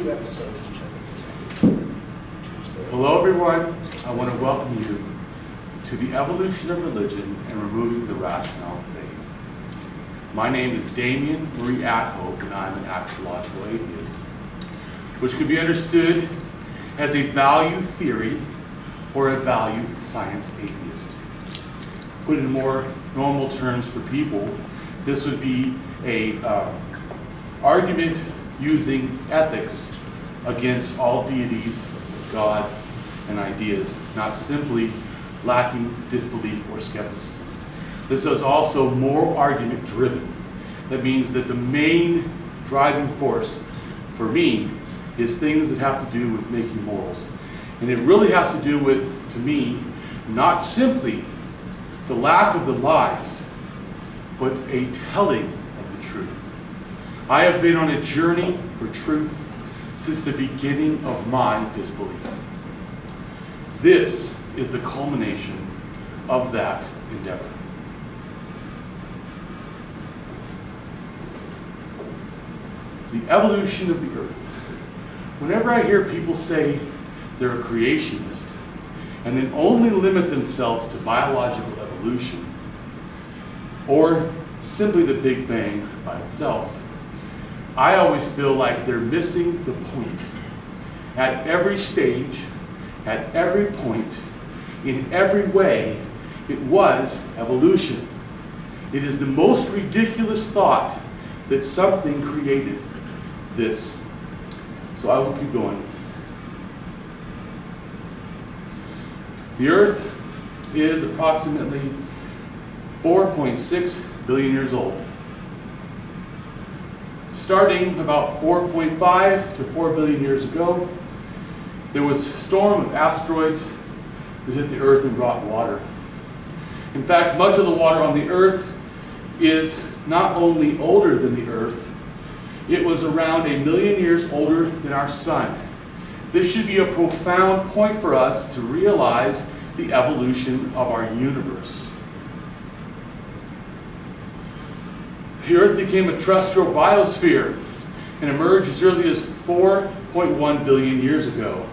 2 episodes each other. Hello everyone, I want to welcome you to the evolution of religion and removing the rationale of faith. My name is Damien Marie AtHope and I'm an Axiological atheist, which can be understood as a value theory or a value science atheist. Put in more normal terms for people, this would be a argument using ethics against all deities, gods, and ideas, not simply lacking disbelief or skepticism. This is also moral argument driven. That means that the main driving force for me is things that have to do with making morals. And it really has to do with, to me, not simply the lack of the lies, but a telling of the truth. I have been on a journey for truth since the beginning of my disbelief. This is the culmination of that endeavor. The evolution of the earth. Whenever I hear people say they're a creationist and then only limit themselves to biological evolution or simply the Big Bang by itself, I always feel like they're missing the point. At every stage, at every point, in every way, it was evolution. It is the most ridiculous thought that something created this. So I will keep going. The Earth is approximately 4.6 billion years old. Starting about 4.5 to 4 billion years ago, there was a storm of asteroids that hit the Earth and brought water. In fact, much of the water on the Earth is not only older than the Earth, it was around 1 million years older than our sun. This should be a profound point for us to realize the evolution of our universe. The Earth became a terrestrial biosphere and emerged as early as 4.1 billion years ago.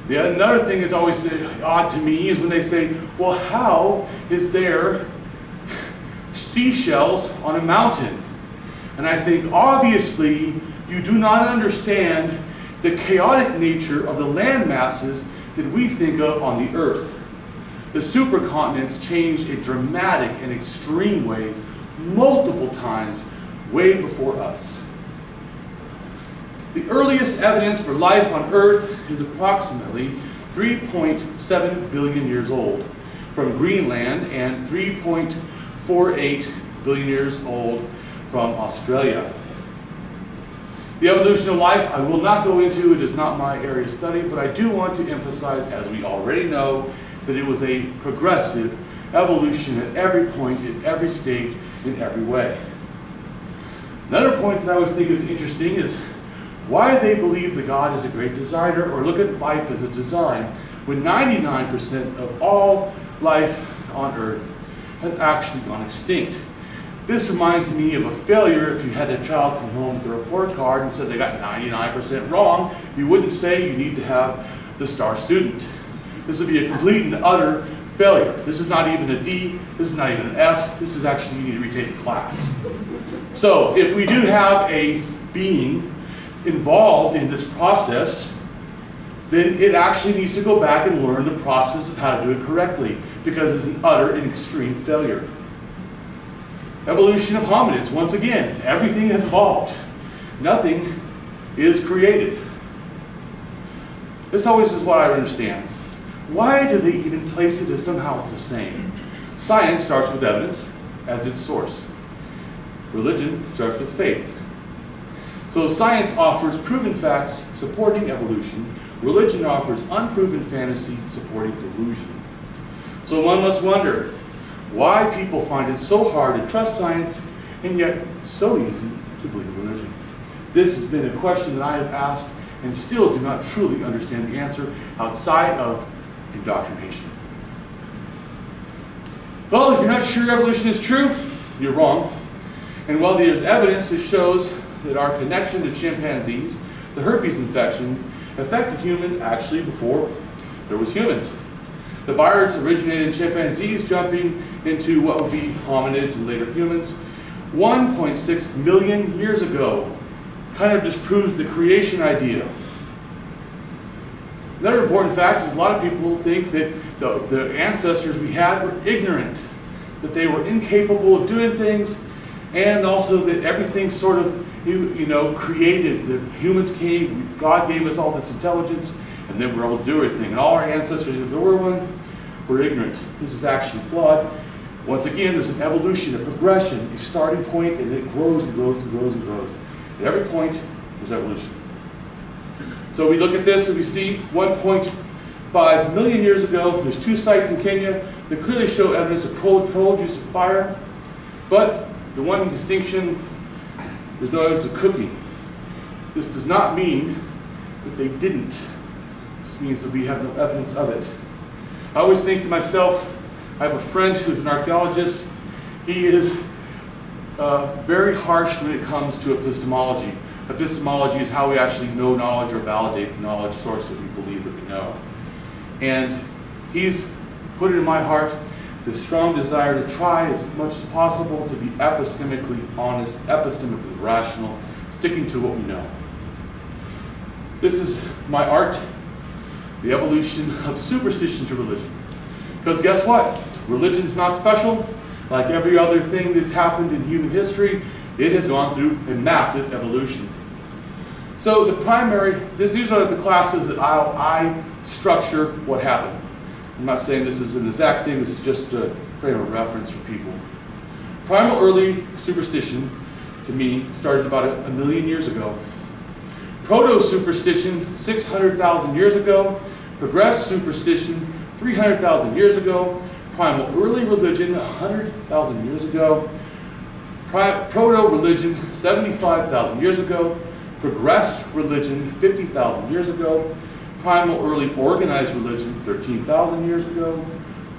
Another thing that's always odd to me is when they say, well, how is there seashells on a mountain? And I think, obviously, you do not understand the chaotic nature of the land masses that we think of on the Earth. The supercontinents changed in dramatic and extreme ways multiple times way before us. The earliest evidence for life on Earth is approximately 3.7 billion years old from Greenland and 3.48 billion years old from Australia. The evolution of life I will not go into, it is not my area of study, but I do want to emphasize, as we already know, that it was a progressive evolution at every point, in every stage, in every way. Another point that I always think is interesting is why they believe that God is a great designer or look at life as a design when 99% of all life on Earth has actually gone extinct. This reminds me of a failure. If you had a child come home with a report card and said they got 99% wrong, you wouldn't say you need to have the star student. This would be a complete and utter failure. This is not even a D, this is not even an F, this is actually you need to retake the class. So if we do have a being involved in this process, then it actually needs to go back and learn the process of how to do it correctly, because it's an utter and extreme failure. Evolution of hominids, once again, everything has evolved. Nothing is created. This always is what I understand. Why do they even place it as somehow it's the same? Science starts with evidence as its source. Religion starts with faith. So science offers proven facts supporting evolution. Religion offers unproven fantasy supporting delusion. So one must wonder why people find it so hard to trust science and yet so easy to believe religion. This has been a question that I have asked and still do not truly understand the answer outside of indoctrination. Well, if you're not sure evolution is true, you're wrong. And while there's evidence that shows that our connection to chimpanzees, the herpes infection, affected humans actually before there was humans. The virus originated in chimpanzees, jumping into what would be hominids and later humans 1.6 million years ago. Kind of disproves the creation idea. Another important fact is a lot of people think that the ancestors we had were ignorant, that they were incapable of doing things, and also that everything sort of created. The humans came, God gave us all this intelligence, and then we're able to do everything. And all our ancestors, if there were one, were ignorant. This is actually flawed. Once again, there's an evolution, a progression, a starting point, and it grows and grows and grows and grows. At every point, there's evolution. So we look at this and we see 1.5 million years ago, there's 2 sites in Kenya that clearly show evidence of controlled use of fire. But the one distinction, there's no evidence of cooking. This does not mean that they didn't. It just means that we have no evidence of it. I always think to myself, I have a friend who's an archaeologist. He is very harsh when it comes to epistemology. Epistemology is how we actually know knowledge or validate the knowledge source that we believe that we know. And he's put it in my heart the strong desire to try as much as possible to be epistemically honest, epistemically rational, sticking to what we know. This is my art, the evolution of superstition to religion. Because guess what? Religion's not special. Like every other thing that's happened in human history, it has gone through a massive evolution. So these are the classes that I structure what happened. I'm not saying this is an exact thing, this is just a frame of reference for people. Primal early superstition, to me, started about a million years ago. Proto-superstition, 600,000 years ago. Progressed superstition, 300,000 years ago. Primal early religion, 100,000 years ago. Proto-religion, 75,000 years ago. Progressed religion, 50,000 years ago. Primal early organized religion, 13,000 years ago.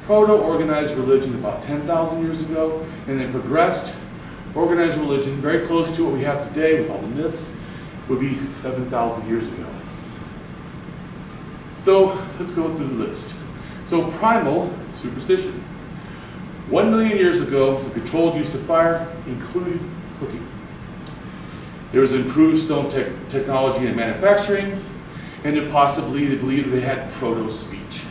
Proto-organized religion, about 10,000 years ago. And then progressed organized religion, very close to what we have today with all the myths, would be 7,000 years ago. So let's go through the list. So primal superstition. 1 million years ago, the controlled use of fire included cooking. There was improved stone technology and manufacturing, and they believed they had proto-speech.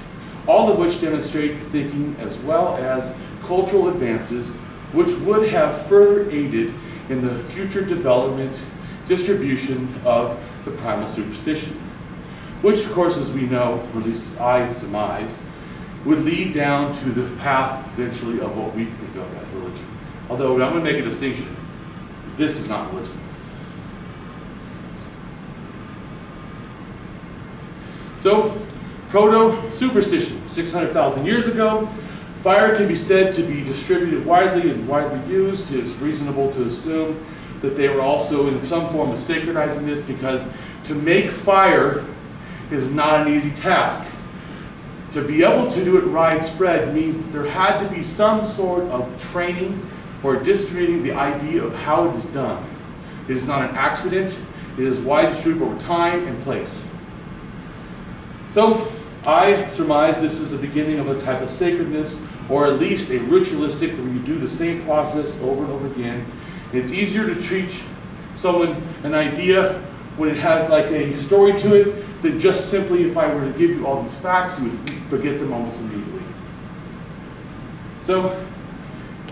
All of which demonstrate thinking as well as cultural advances, which would have further aided in the future development, distribution of the primal superstition. Which, of course, as we know, or at least as I surmise, would lead down to the path eventually of what we think of as religion. Although I'm going to make a distinction. This is not religion. So, proto-superstition, 600,000 years ago. Fire can be said to be distributed widely and widely used. It's reasonable to assume that they were also in some form of sacredizing this, because to make fire is not an easy task. To be able to do it widespread means that there had to be some sort of training or distributing the idea of how it is done. It is not an accident. It is widely distributed over time and place. So I surmise this is the beginning of a type of sacredness, or at least a ritualistic, where you do the same process over and over again. And it's easier to teach someone an idea when it has like a story to it than just simply if I were to give you all these facts, you would forget them almost immediately. So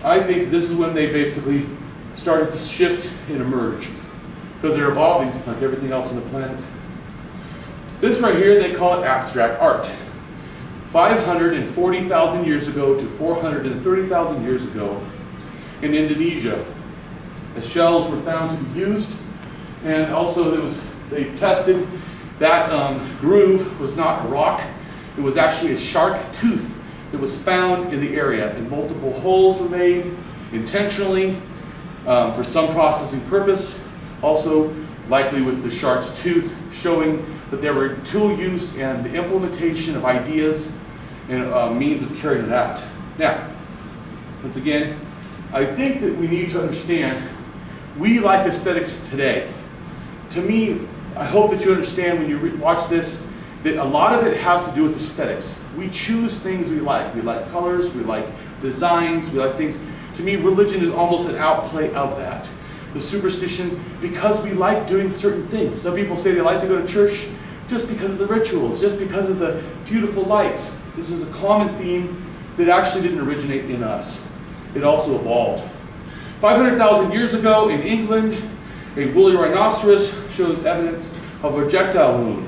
I think this is when they basically started to shift and emerge, because they're evolving like everything else on the planet. This right here, they call it abstract art. 540,000 years ago to 430,000 years ago in Indonesia, the shells were found to be used, and also they tested that groove was not a rock. It was actually a shark tooth that was found in the area, and multiple holes were made intentionally for some processing purpose. Also, likely with the shark's tooth, showing that there were tool use and the implementation of ideas and means of carrying it out. Now, once again, I think that we need to understand we like aesthetics today. To me, I hope that you understand when you watch this that a lot of it has to do with aesthetics. We choose things we like. We like colors, we like designs, we like things. To me, religion is almost an outplay of that. The superstition, because we like doing certain things. Some people say they like to go to church just because of the rituals, just because of the beautiful lights. This is a common theme that actually didn't originate in us. It also evolved. 500,000 years ago in England, a woolly rhinoceros shows evidence of a projectile wound,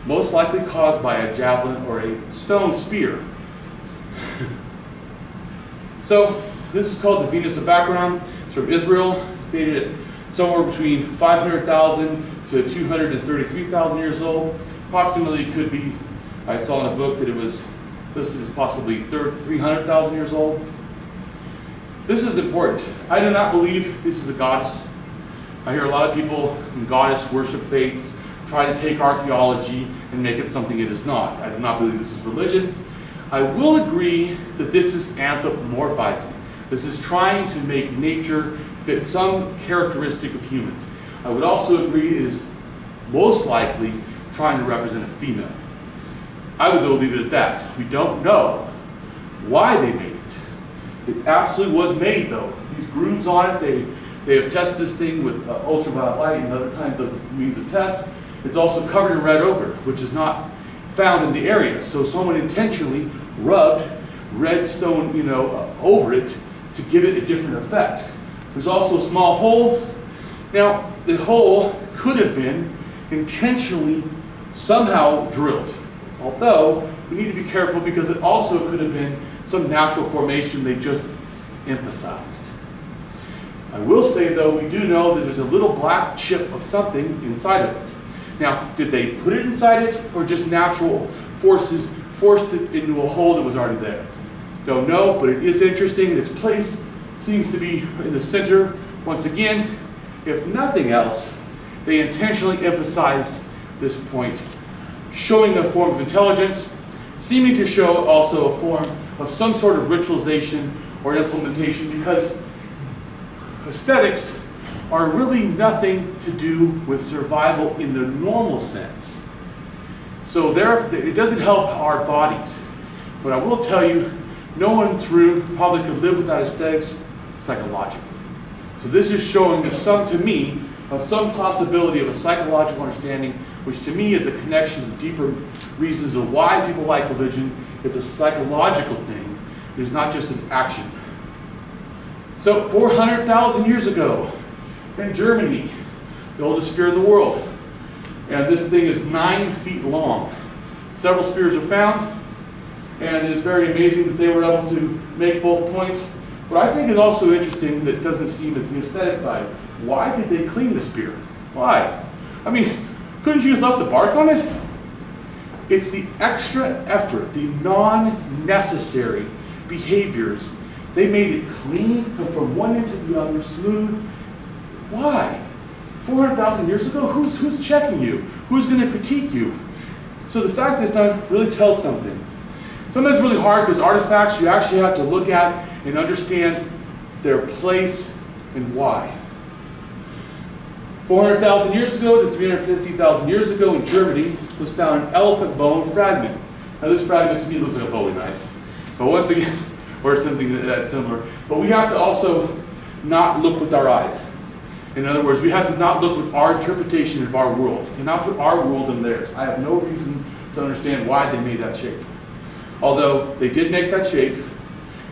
most likely caused by a javelin or a stone spear. So this is called the Venus of Background. It's from Israel. It's dated at somewhere between 500,000 to 233,000 years old. Approximately could be, I saw in a book that it was listed as possibly 300,000 years old. This is important. I do not believe this is a goddess. I hear a lot of people in goddess worship faiths try to take archaeology and make it something it is not. I do not believe this is religion. I will agree that this is anthropomorphizing. This is trying to make nature fit some characteristic of humans. I would also agree it is most likely trying to represent a female. I would though leave it at that. We don't know why they made it. It absolutely was made though. These grooves on it, they have tested this thing with ultraviolet light and other kinds of means of tests. It's also covered in red ochre, which is not found in the area. So someone intentionally rubbed red stone, over it to give it a different effect. There's also a small hole. Now, the hole could have been intentionally somehow drilled. Although, we need to be careful because it also could have been some natural formation they just emphasized. I will say though, we do know that there's a little black chip of something inside of it. Now, did they put it inside it or just natural forces forced it into a hole that was already there? Don't know, but it is interesting and its place seems to be in the center. Once again, if nothing else, they intentionally emphasized this point, showing a form of intelligence, seeming to show also a form of some sort of ritualization or implementation, because aesthetics are really nothing to do with survival in the normal sense. So it doesn't help our bodies. But I will tell you, no one in this room probably could live without aesthetics psychologically. So this is showing to me, of some possibility of a psychological understanding, which to me is a connection to the deeper reasons of why people like religion. It's a psychological thing. It is not just an action. So 400,000 years ago, in Germany, the oldest spear in the world. And this thing is 9 feet long. Several spears are found, and it's very amazing that they were able to make both points. What I think is also interesting that doesn't seem as the aesthetic value. Why did they clean the spear? Why? I mean, couldn't you just left the bark on it? It's the extra effort, the non-necessary behaviors. They made it clean, come from one end to the other, smooth. Why? 400,000 years ago, who's checking you? Who's going to critique you? So the fact that it's done really tells something. Sometimes it's really hard because artifacts you actually have to look at and understand their place and why. 400,000 years ago to 350,000 years ago in Germany was found an elephant bone fragment. Now this fragment to me looks like a Bowie knife. But once again, or something that's similar. But we have to also not look with our eyes. In other words, we have to not look with our interpretation of our world. We cannot put our world in theirs. I have no reason to understand why they made that shape. Although they did make that shape,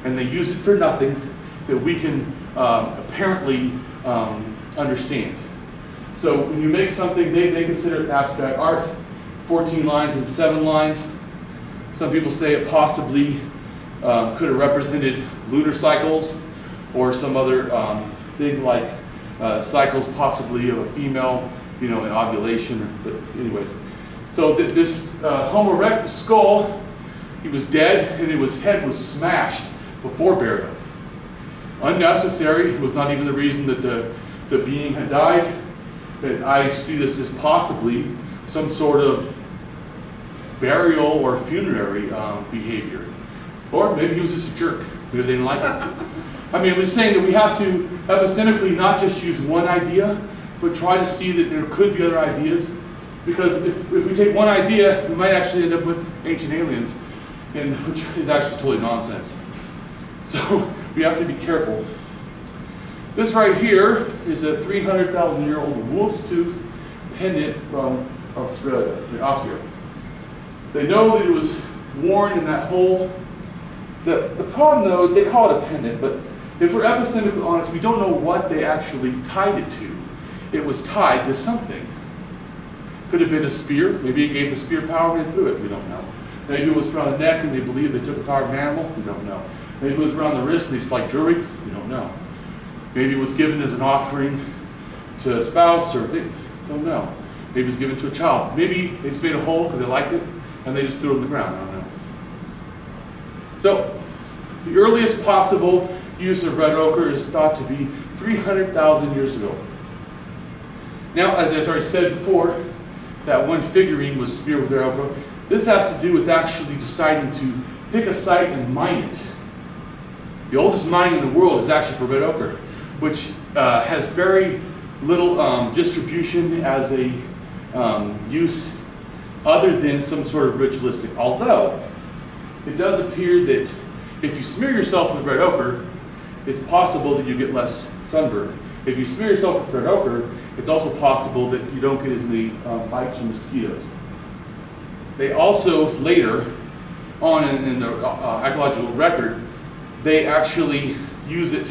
and they use it for nothing that we can apparently understand. So when you make something, they consider it abstract art, 14 lines and 7 lines. Some people say it possibly could have represented lunar cycles or some other thing like cycles possibly of a female, in ovulation. But anyways, so this Homo erectus skull, he was dead and his head was smashed before burial. Unnecessary. It was not even the reason that the being had died. But I see this as possibly some sort of burial or funerary behavior. Or maybe he was just a jerk. Maybe they didn't like it. I mean, it was saying that we have to epistemically not just use one idea, but try to see that there could be other ideas. Because if we take one idea, we might actually end up with ancient aliens, which is actually totally nonsense. So we have to be careful. This right here is a 300,000-year-old wolf's tooth pendant from Austria. They know that it was worn in that hole. The problem, though, they call it a pendant, but if we're epistemically honest, we don't know what they actually tied it to. It was tied to something. Could have been a spear. Maybe it gave the spear power and they threw it. We don't know. Maybe it was around the neck and they believed they took the power of an animal. We don't know. Maybe it was around the wrist and they just like jewelry. We don't know. Maybe it was given as an offering to a spouse, or they don't know. Maybe it was given to a child. Maybe they just made a hole because they liked it and they just threw it on the ground. I don't know. So the earliest possible use of red ochre is thought to be 300,000 years ago. Now, as I already said before, that one figurine was smeared with red ochre. This has to do with actually deciding to pick a site and mine it. The oldest mining in the world is actually for red ochre, which has very little distribution as a use other than some sort of ritualistic. Although, it does appear that if you smear yourself with red ochre, it's possible that you get less sunburn. If you smear yourself with red ochre, it's also possible that you don't get as many bites from mosquitoes. They also, later on in the archaeological record, they actually use it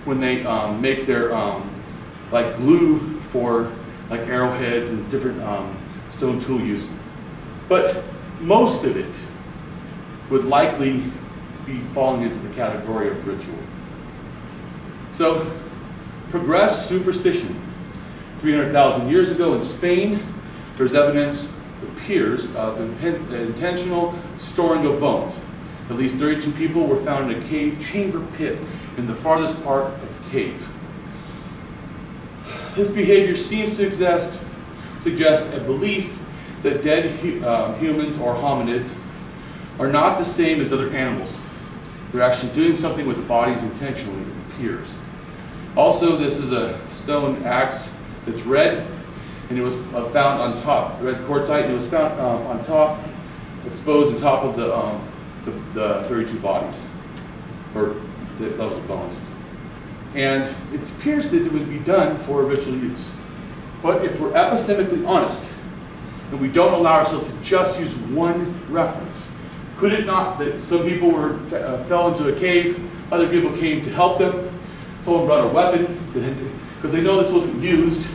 when they make their like glue for like arrowheads and different stone tool use. But most of it would likely be falling into the category of ritual. So, progressed superstition. 300,000 years ago in Spain, there's evidence, appears, of intentional storing of bones. At least 32 people were found in a cave chamber pit in the farthest part of the cave. This behavior seems to suggest a belief that dead humans or hominids are not the same as other animals. They're actually doing something with the bodies intentionally, it appears. Also, this is a stone axe that's red, and it was found on top, red quartzite, and it was found on top, exposed on top of the 32 bodies, or the levels of bones. And it appears that it would be done for ritual use. But if we're epistemically honest, and we don't allow ourselves to just use one reference, could it not that some people fell into a cave, other people came to help them, someone brought a weapon, because they know this wasn't used,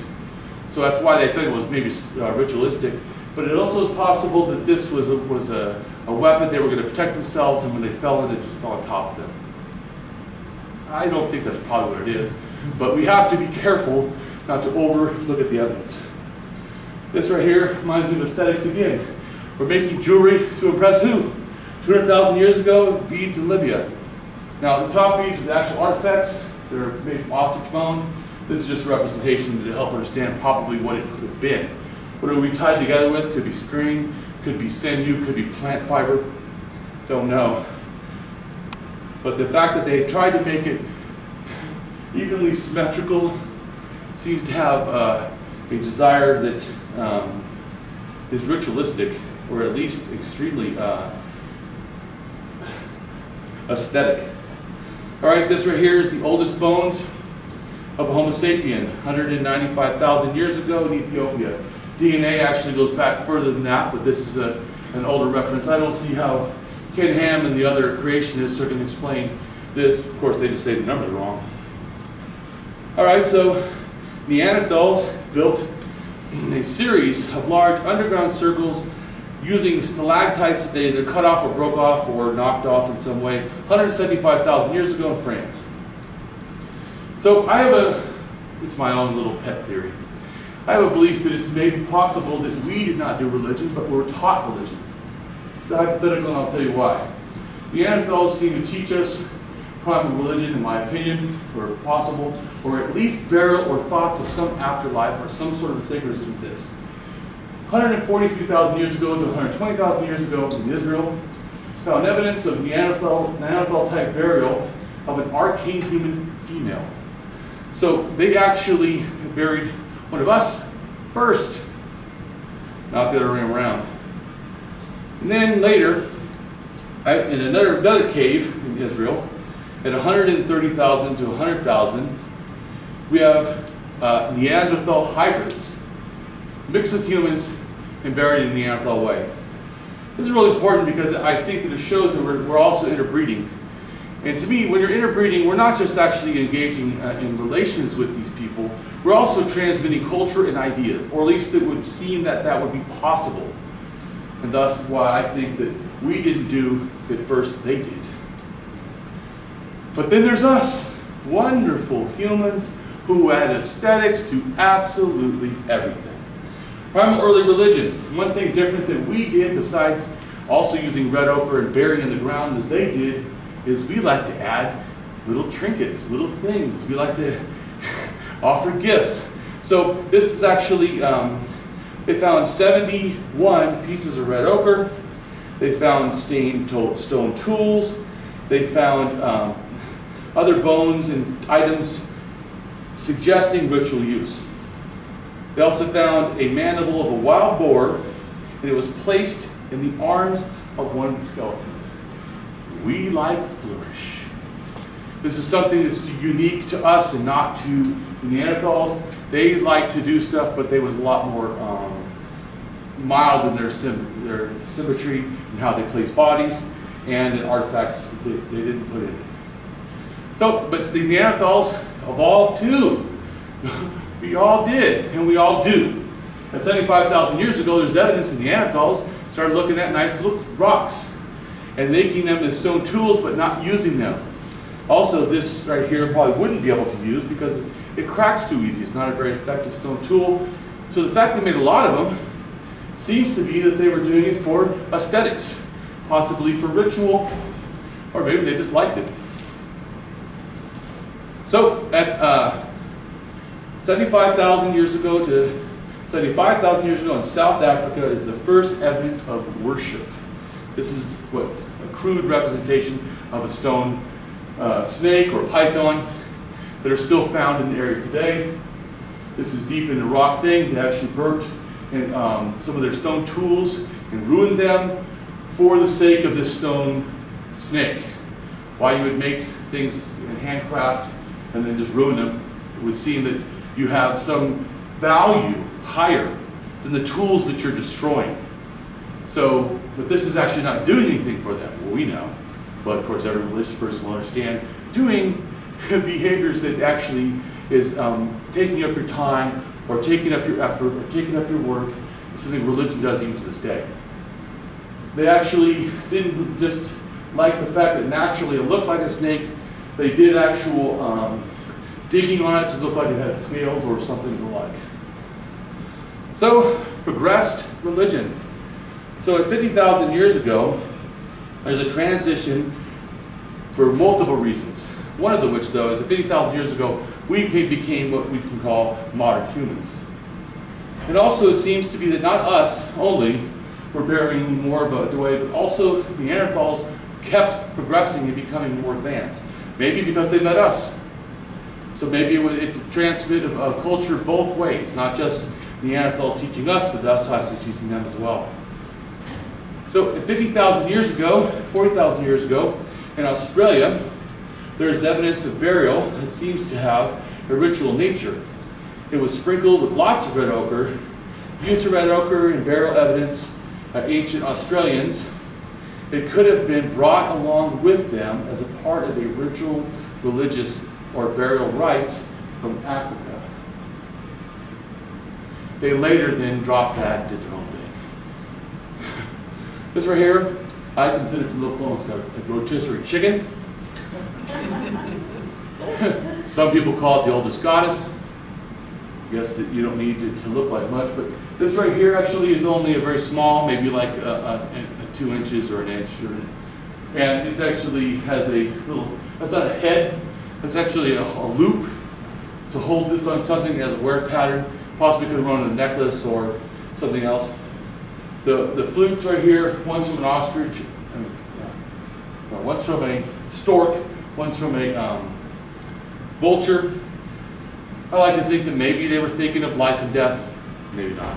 so that's why they thought it was maybe ritualistic. But it also is possible that this was a weapon they were going to protect themselves, and when they fell in, it just fell on top of them. I don't think that's probably what it is, but we have to be careful not to overlook at the evidence. This right here reminds me of aesthetics again. We're making jewelry to impress who? 200,000 years ago, beads in Libya. Now the top beads are the actual artifacts. They're made from ostrich bone. This is just a representation to help understand probably what it could have been. What are we tied together with? Could be string, could be sinew, could be plant fiber. Don't know. But the fact that they tried to make it evenly symmetrical seems to have a desire that is ritualistic, or at least extremely aesthetic. All right, this right here is the oldest bones of a Homo sapien, 195,000 years ago in Ethiopia. DNA actually goes back further than that, but this is an older reference. I don't see how Ken Ham and the other creationists are going to explain this. Of course, they just say the numbers are wrong. All right, so Neanderthals built a series of large underground circles using stalactites that they either cut off or broke off or knocked off in some way 175,000 years ago in France. So I have it's my own little pet theory. I have a belief that it's maybe possible that we did not do religion, but we were taught religion. It's hypothetical, and I'll tell you why. Neanderthals seem to teach us primal religion, in my opinion, or possible, or at least burial or thoughts of some afterlife or some sort of sacred with this. 143,000 years ago to 120,000 years ago in Israel, found evidence of Neanderthal-type burial of an arcane human female. So they actually buried one of us first, not the other way around. And then later, in another cave in Israel, at 130,000 to 100,000, we have Neanderthal hybrids mixed with humans and buried in a Neanderthal way. This is really important because I think that it shows that we're also interbreeding. And to me, when you're interbreeding, we're not just actually engaging in relations with these people, we're also transmitting culture and ideas, or at least it would seem that that would be possible. And thus why I think that we didn't do it first, they did. But then there's us, wonderful humans who add aesthetics to absolutely everything. Primal early religion, one thing different that we did besides also using red ochre and burying in the ground as they did, is we like to add little trinkets, little things. We like to offer gifts. So this is actually, they found 71 pieces of red ochre. They found stained stone tools. They found other bones and items suggesting ritual use. They also found a mandible of a wild boar, and it was placed in the arms of one of the skeletons. We like flourish. This is something that's unique to us and not to the Neanderthals. They like to do stuff, but they was a lot more mild in their symmetry and how they place bodies and artifacts that they didn't put in it. So, but the Neanderthals evolved too. We all did, and we all do. At 75,000 years ago, there's evidence that Neanderthals started looking at nice little rocks and making them as stone tools, but not using them. Also, this right here probably wouldn't be able to use because it cracks too easy. It's not a very effective stone tool. So the fact they made a lot of them seems to be that they were doing it for aesthetics, possibly for ritual, or maybe they just liked it. So at 75,000 years ago to 75,000 years ago in South Africa is the first evidence of worship. This is what a crude representation of a stone snake or python that are still found in the area today. This is deep in the rock thing. They actually burnt and, some of their stone tools and ruined them for the sake of this stone snake. Why you would make things in handcraft and then just ruin them, it would seem that you have some value higher than the tools that you're destroying. So, but this is actually not doing anything for them, well, we know. But of course, every religious person will understand doing behaviors that actually is taking up your time, or taking up your effort, or taking up your work, is something religion does even to this day. They actually didn't just like the fact that naturally it looked like a snake. They did actual digging on it to look like it had scales or something of the like. So, progressed religion. So at 50,000 years ago, there's a transition for multiple reasons. One of which, though, is that 50,000 years ago, we became what we can call modern humans. And also, it seems to be that not us only were burying more of a way, but also Neanderthals kept progressing and becoming more advanced. Maybe because they met us. So maybe it's a transmit of culture both ways, not just Neanderthals teaching us, but us also teaching them as well. So 50,000 years ago, 40,000 years ago, in Australia, there's evidence of burial that seems to have a ritual nature. It was sprinkled with lots of red ochre. The use of red ochre in burial evidence by ancient Australians, it could have been brought along with them as a part of a ritual, religious, or burial rites from Africa. They later then dropped that and did their own thing. This right here, I consider to look almost like a rotisserie chicken. Some people call it the oldest goddess. I guess that you don't need to look like much, but this right here actually is only a very small, maybe like a 2 inches or an inch. And it actually has a little, that's not a head, that's actually a loop to hold this on something that has a wear pattern, possibly could run on a necklace or something else. The flutes right here, one's from an ostrich, one's from a stork, one's from a vulture. I like to think that maybe they were thinking of life and death, maybe not.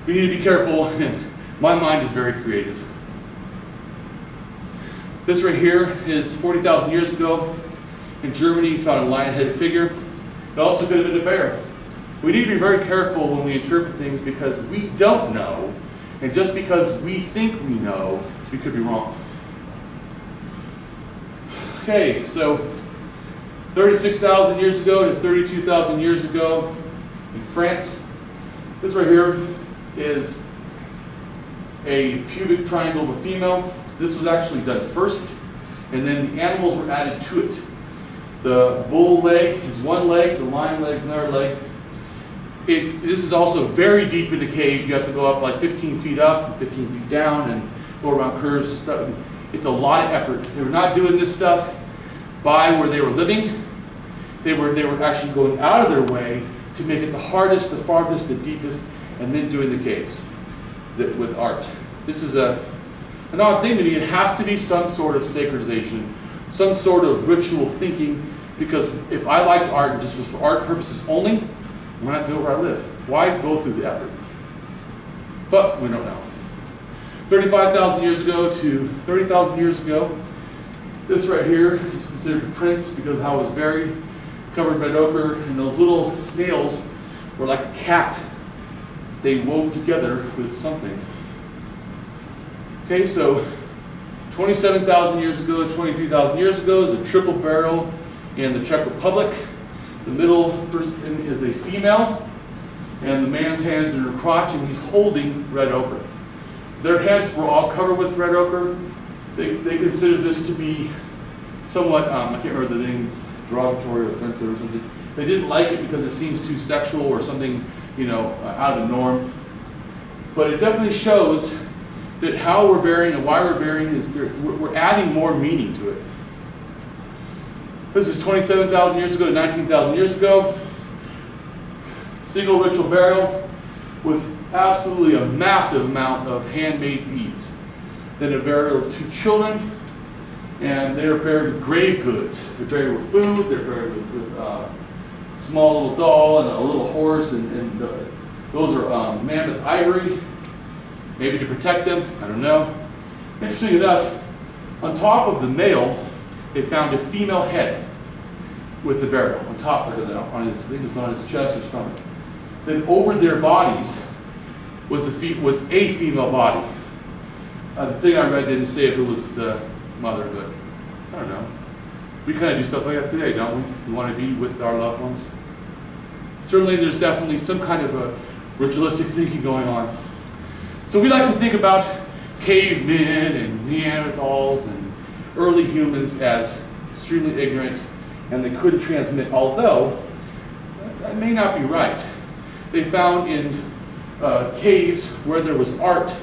We need to be careful, and my mind is very creative. This right here is 40,000 years ago. In Germany, found a lion-headed figure. It also could have been a bear. We need to be very careful when we interpret things because we don't know, and just because we think we know, we could be wrong. Okay, so 36,000 years ago to 32,000 years ago in France. This right here is a pubic triangle of a female. This was actually done first, and then the animals were added to it. The bull leg is one leg, the lion leg is another leg. This is also very deep in the cave. You have to go up like 15 feet up and 15 feet down and go around curves and stuff. It's a lot of effort. They were not doing this stuff by where they were living. They were actually going out of their way to make it the hardest, the farthest, the deepest, and then doing the caves with art. This is an odd thing to me. It has to be some sort of sacralization, some sort of ritual thinking, because if I liked art and just was for art purposes only, why not do it where I live? Why go through the effort? But we don't know. 35,000 years ago to 30,000 years ago, this right here is considered a prince because of how it was buried, covered in red ochre, and those little snails were like a cap they wove together with something. Okay, so 27,000 years ago, 23,000 years ago is a triple barrel in the Czech Republic. The middle person is a female, and the man's hands are in her crotch, and he's holding red ochre. Their heads were all covered with red ochre. They considered this to be somewhat, I can't remember the name, derogatory or offensive or something. They didn't like it because it seems too sexual or something, out of the norm. But it definitely shows that how we're burying and why we're burying is we're adding more meaning to it. This is 27,000 years ago to 19,000 years ago. Single ritual burial with absolutely a massive amount of handmade beads. Then a burial of two children, and they're buried with grave goods. They're buried with food, they're buried with a small little doll and a little horse, and those are mammoth ivory, maybe to protect them, I don't know. Interesting enough, on top of the male, they found a female head with the burial, on top of it, on his, I think it was on his chest or stomach. Then over their bodies was a female body. The thing I read didn't say if it was the mother, but I don't know. We kind of do stuff like that today, don't we? We want to be with our loved ones. Certainly there's definitely some kind of a ritualistic thinking going on. So we like to think about cavemen and Neanderthals and early humans as extremely ignorant, and they couldn't transmit, although that may not be right. They found in caves where there was art,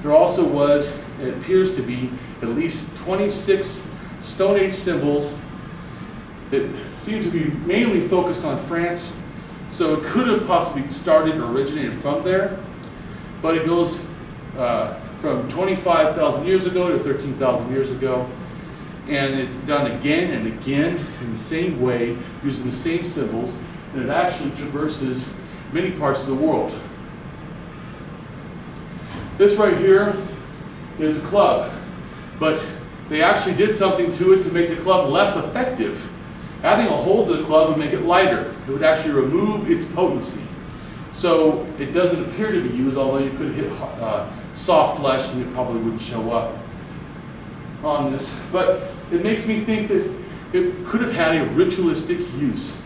there also was, it appears to be, at least 26 Stone Age symbols that seem to be mainly focused on France. So it could have possibly started or originated from there, but it goes from 25,000 years ago to 13,000 years ago, and it's done again and again in the same way, using the same symbols, and it actually traverses many parts of the world. This right here is a club, but they actually did something to it to make the club less effective. Adding a hole to the club would make it lighter. It would actually remove its potency. So it doesn't appear to be used, although you could hit soft flesh and it probably wouldn't show up on this. But it makes me think that it could have had a ritualistic use.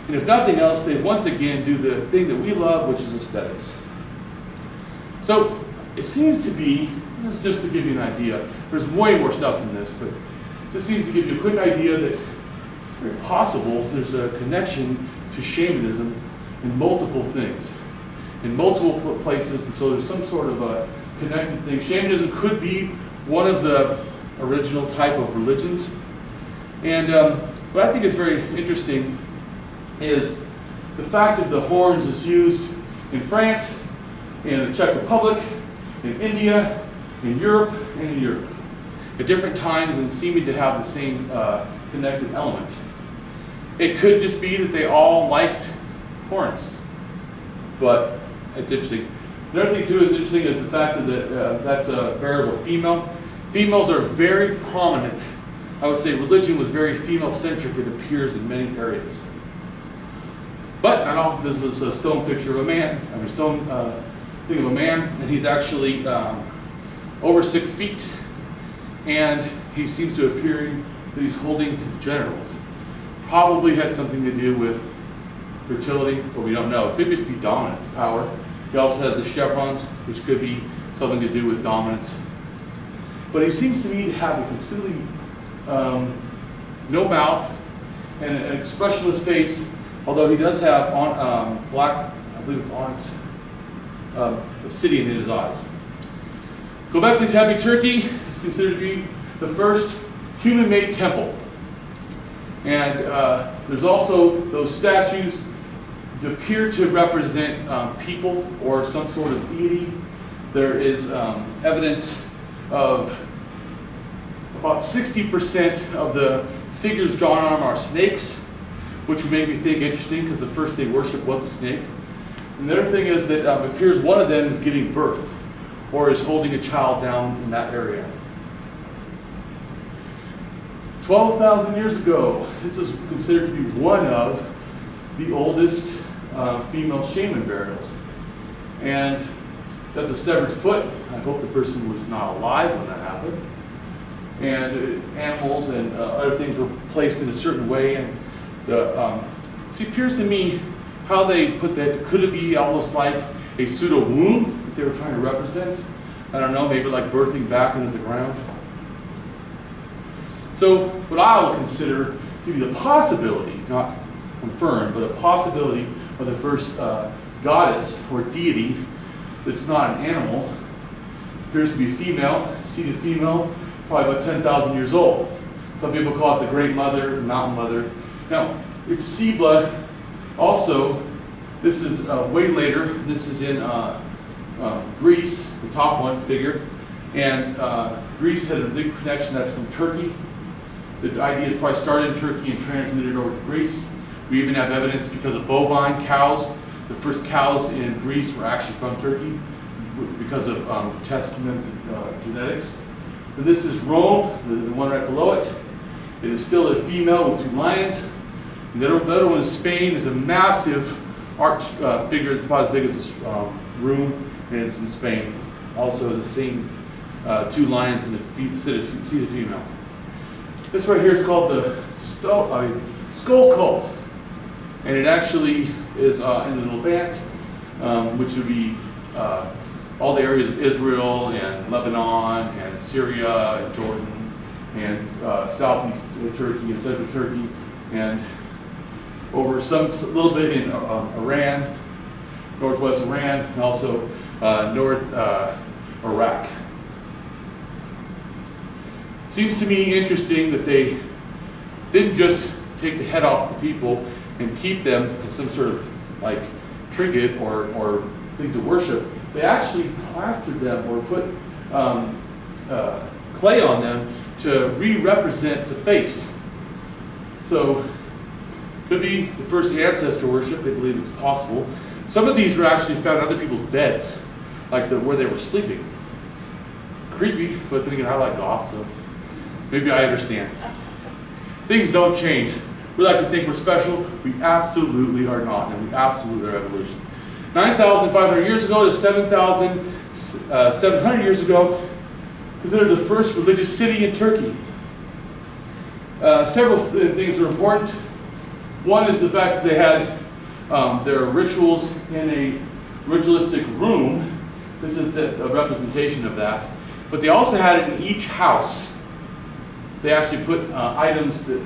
And if nothing else, they once again do the thing that we love, which is aesthetics. So it seems to be, this is just to give you an idea, there's way more stuff in this, but this seems to give you a quick idea that it's very possible there's a connection to shamanism in multiple things, in multiple places, and so there's some sort of a connected thing. Shamanism could be one of the original type of religions. And what I think is very interesting is the fact that the horns is used in France, in the Czech Republic, in India, in Europe, and in Europe, at different times and seeming to have the same connected element. It could just be that they all liked horns, but it's interesting. Another thing too is interesting is the fact that that's a variable female. Females are very prominent. I would say religion was very female-centric. It appears in many areas. But I know this is a stone picture of a man. I mean, stone thing of a man, and he's actually over 6 feet, and he seems to appear that he's holding his genitals. Probably had something to do with fertility, but we don't know. It could just be dominance, power. He also has the chevrons, which could be something to do with dominance. But he seems to me to have a completely no mouth and an expressionless face, although he does have on, black, I believe it's onyx, obsidian in his eyes. Göbekli Tepe, Turkey is considered to be the first human-made temple. And there's also those statues that appear to represent people or some sort of deity. There is evidence of about 60% of the figures drawn on them are snakes, which would make me think interesting because the first they worshiped was a snake. And the other thing is that it appears one of them is giving birth or is holding a child down in that area. 12,000 years ago, this is considered to be one of the oldest female shaman burials. And that's a severed foot. I hope the person was not alive when that happened. And animals and other things were placed in a certain way. And it appears to me how they put that, could it be almost like a pseudo womb that they were trying to represent? I don't know, maybe like birthing back into the ground. So what I will consider to be the possibility, not confirmed, but a possibility of the first goddess or deity that's not an animal, appears to be female, seated female, probably about 10,000 years old. Some people call it the Great Mother, the Mountain Mother. Now, it's Sibla. Also, this is way later. This is in Greece, the top one figure. And Greece had a big connection that's from Turkey. The ideas probably started in Turkey and transmitted over to Greece. We even have evidence because of bovine cows. The first cows in Greece were actually from Turkey because of testament genetics. And this is Rome, the one right below it. It is still a female with 2 lions. And the other one is Spain. Is a massive art figure that's about as big as this room, and it's in Spain. Also the same 2 lions and a seated female. This right here is called the skull cult. And it actually is in the Levant, which would be all the areas of Israel and Lebanon and Syria and Jordan and southeast Turkey and central Turkey and over a little bit in Iran, northwest Iran, and also north Iraq. It seems to me interesting that they didn't just take the head off the people and keep them as some sort of like trinket or thing to worship. They actually plastered them or put clay on them to re-represent the face. So could be the first ancestor worship. They believe it's possible. Some of these were actually found under people's beds, like where they were sleeping. Creepy, but then again, I like goth, so maybe I understand. Things don't change. We like to think we're special. We absolutely are not, and we absolutely are evolution. 9,500 years ago to 7,700 years ago, considered the first religious city in Turkey. Several things are important. One is the fact that they had their rituals in a ritualistic room. This is a representation of that. But they also had it in each house. They actually put items that,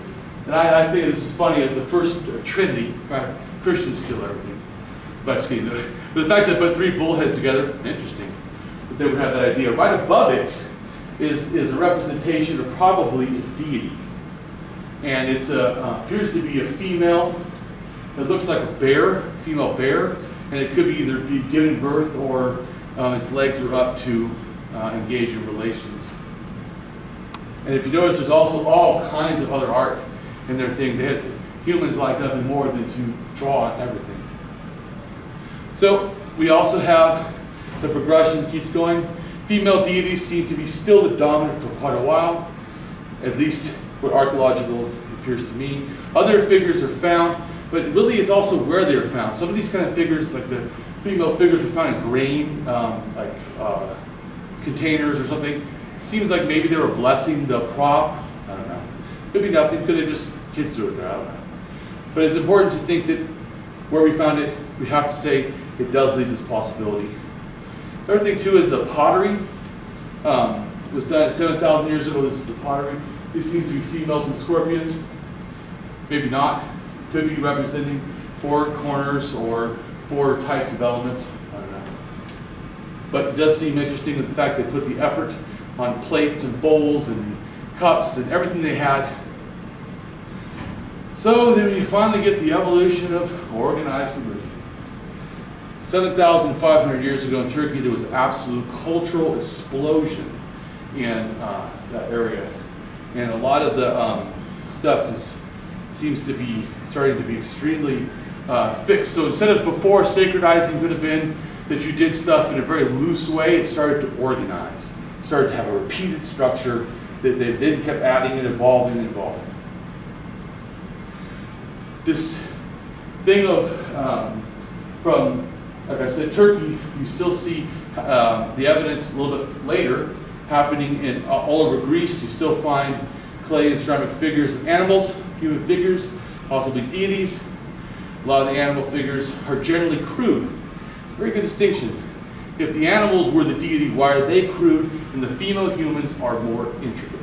and I think this is funny, as the first Trinity, right? Christians steal everything. But the fact that they put 3 bullheads together, interesting. But they would have that idea. Right above it is a representation of probably a deity. And it appears to be a female. It looks like a bear, female bear. And it could either be giving birth or its legs are up to engage in relations. And if you notice, there's also all kinds of other art in their thing. They had humans like nothing more than to draw on everything. So we also have the progression keeps going. Female deities seem to be still the dominant for quite a while, at least what archaeological appears to me. Other figures are found, but really it's also where they're found. Some of these kind of figures, like the female figures, were found in grain, containers or something. It seems like maybe they were blessing the crop. I don't know. Could be nothing. Could they just kids do it there? I don't know. But it's important to think that where we found it, we have to say it does lead to this possibility. The other thing too is the pottery. Was done 7,000 years ago. This is the pottery. These seems to be females and scorpions. Maybe not. Could be representing 4 corners or 4 types of elements. I don't know. But it does seem interesting that the fact they put the effort on plates and bowls and cups and everything they had. So then we finally get the evolution of organized religion. 7,500 years ago in Turkey, there was an absolute cultural explosion in that area. And a lot of the stuff seems to be starting to be extremely fixed. So instead of before, sacredizing could have been that you did stuff in a very loose way, it started to organize. It started to have a repeated structure that they then kept adding and evolving and evolving. This thing of, from, like I said, Turkey, you still see the evidence a little bit later happening in all over Greece. You still find clay and ceramic figures of animals, human figures, possibly deities. A lot of the animal figures are generally crude. Very good distinction. If the animals were the deity, why are they crude and the female humans are more intricate?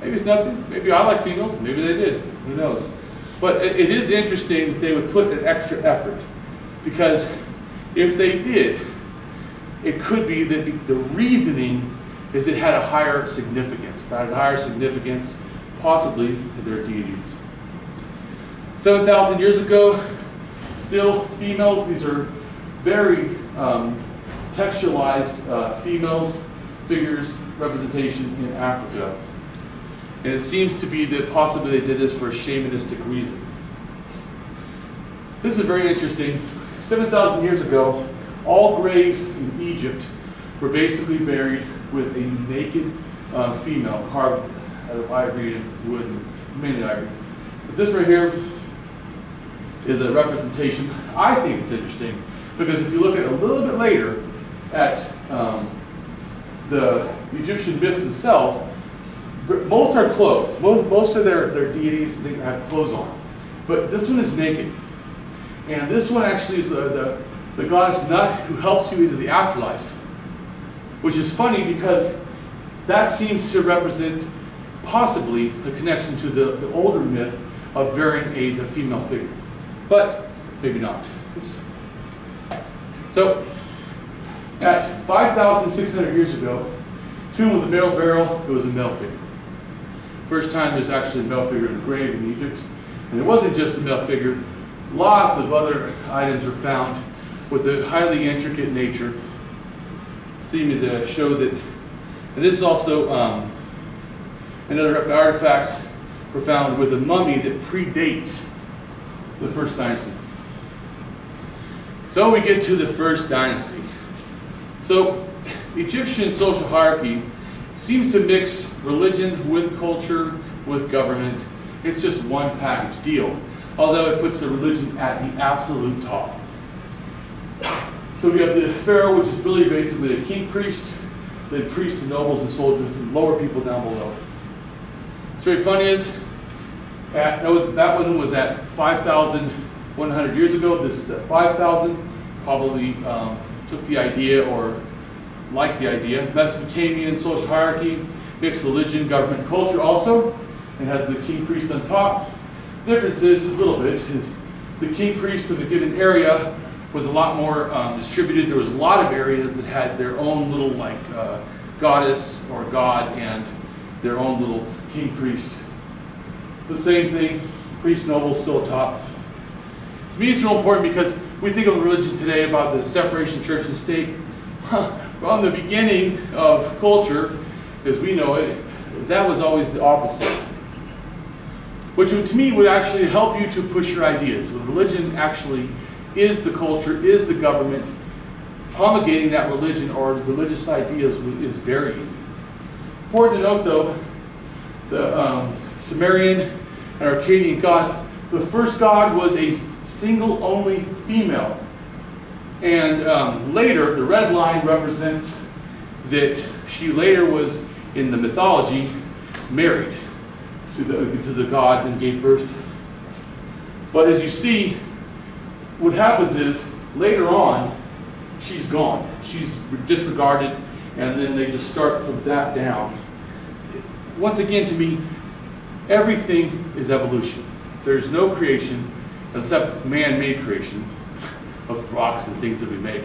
Maybe it's nothing. Maybe I like females. Maybe they did. Who knows? But it is interesting that they would put an extra effort, because if they did, it could be that the reasoning is it had a higher significance. If it had a higher significance, possibly they're deities. 7,000 years ago, still females. These are very textualized females, figures, representation in Africa. And it seems to be that possibly they did this for a shamanistic reason. This is very interesting. 7,000 years ago, all graves in Egypt were basically buried with a naked female carved out of ivory and wood, and mainly ivory. But this right here is a representation. I think it's interesting because if you look at a little bit later at the Egyptian myths themselves, most are clothed. Most of their deities, they have clothes on. But this one is naked. And this one actually is the goddess Nut, who helps you into the afterlife. Which is funny because that seems to represent possibly a connection to the older myth of burying the female figure. But maybe not. Oops. So, at 5,600 years ago, tomb with a male burial, it was a male figure. First time there's actually a male figure in the grave in Egypt. And it wasn't just a male figure. Lots of other items were found with a highly intricate nature, seeming to show that. And this is also another artifacts were found with a mummy that predates the first dynasty. So we get to the first dynasty. So Egyptian social hierarchy seems to mix religion with culture, with government. It's just one package deal, although it puts the religion at the absolute top. So we have the pharaoh, which is really basically the king priest, then priests and nobles and soldiers, and lower people down below. What's very funny is that one was at 5,100 years ago. This is at 5,000. Probably took the idea or liked the idea. Mesopotamian social hierarchy, mixed religion, government, culture also, and has the king priest on top. The difference is, a little bit, is the king priest of a given area was a lot more distributed. There was a lot of areas that had their own little goddess or god and their own little king priest. The same thing, priest, nobles still atop. To me it's real important because we think of religion today about the separation of church and state. From the beginning of culture, as we know it, that was always the opposite. which would, to me would actually help you to push your ideas. When religion actually is the culture, is the government, promulgating that religion or religious ideas is very easy. Important to note though, the Sumerian and Akkadian gods, the first god was a single only female. And later, the red line represents that she later was, in the mythology, married to the god and gave birth. But as you see, what happens is, later on, she's gone. She's disregarded, and then they just start from that down. Once again, to me, everything is evolution. There's no creation except man-made creation of rocks and things that we make.